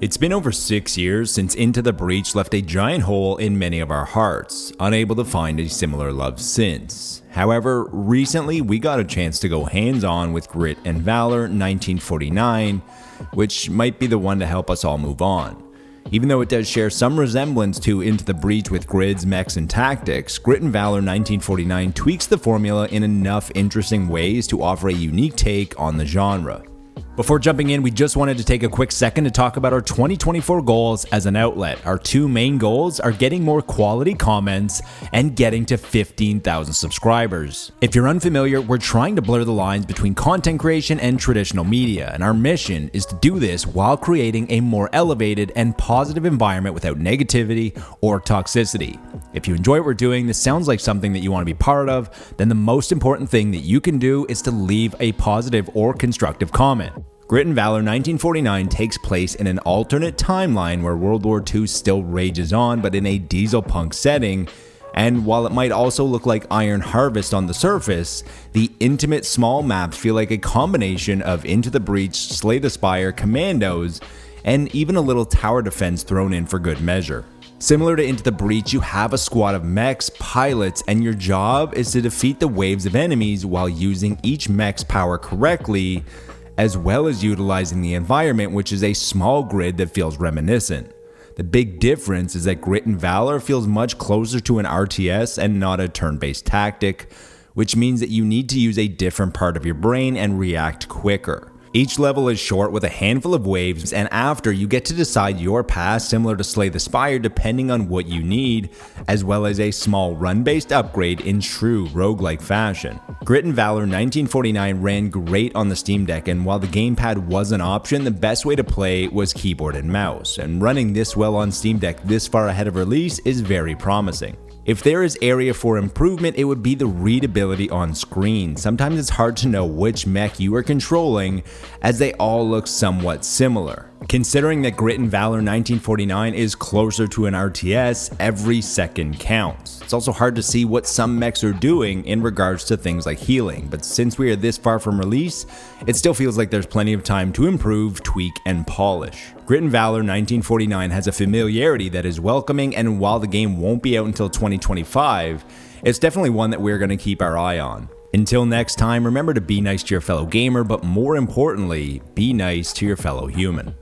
It's been over 6 years since Into the Breach left a giant hole in many of our hearts, unable to find a similar love since. However, recently we got a chance to go hands-on with Grit and Valor 1949, which might be the one to help us all move on. Even though it does share some resemblance to Into the Breach with grids, mechs, and tactics, Grit and Valor 1949 tweaks the formula in enough interesting ways to offer a unique take on the genre. Before jumping in, we just wanted to take a quick second to talk about our 2024 goals as an outlet. Our two main goals are getting more quality comments and getting to 15,000 subscribers. If you're unfamiliar, we're trying to blur the lines between content creation and traditional media, and our mission is to do this while creating a more elevated and positive environment without negativity or toxicity. If you enjoy what we're doing, this sounds like something that you want to be part of, then the most important thing that you can do is to leave a positive or constructive comment. Grit and Valor 1949 takes place in an alternate timeline where World War II still rages on, but in a dieselpunk setting. And while it might also look like Iron Harvest on the surface, the intimate small maps feel like a combination of Into the Breach, Slay the Spire, Commandos, and even a little tower defense thrown in for good measure. Similar to Into the Breach, you have a squad of mechs, pilots, and your job is to defeat the waves of enemies while using each mech's power correctly, as well as utilizing the environment, which is a small grid that feels reminiscent. The big difference is that Grit and Valor feels much closer to an RTS and not a turn-based tactic, which means that you need to use a different part of your brain and react quicker. Each level is short with a handful of waves, and after you get to decide your path similar to Slay the Spire depending on what you need, as well as a small run-based upgrade in true roguelike fashion. Grit and Valor 1949 ran great on the Steam Deck, and while the gamepad was an option, the best way to play was keyboard and mouse, and running this well on Steam Deck this far ahead of release is very promising. If there is area for improvement, it would be the readability on screen. Sometimes it's hard to know which mech you are controlling, as they all look somewhat similar. Considering that Grit and Valor 1949 is closer to an RTS, every second counts. It's also hard to see what some mechs are doing in regards to things like healing, but since we are this far from release, it still feels like there's plenty of time to improve, tweak, and polish. Grit and Valor 1949 has a familiarity that is welcoming, and while the game won't be out until 2025, it's definitely one that we're going to keep our eye on. Until next time, remember to be nice to your fellow gamer, but more importantly, be nice to your fellow human.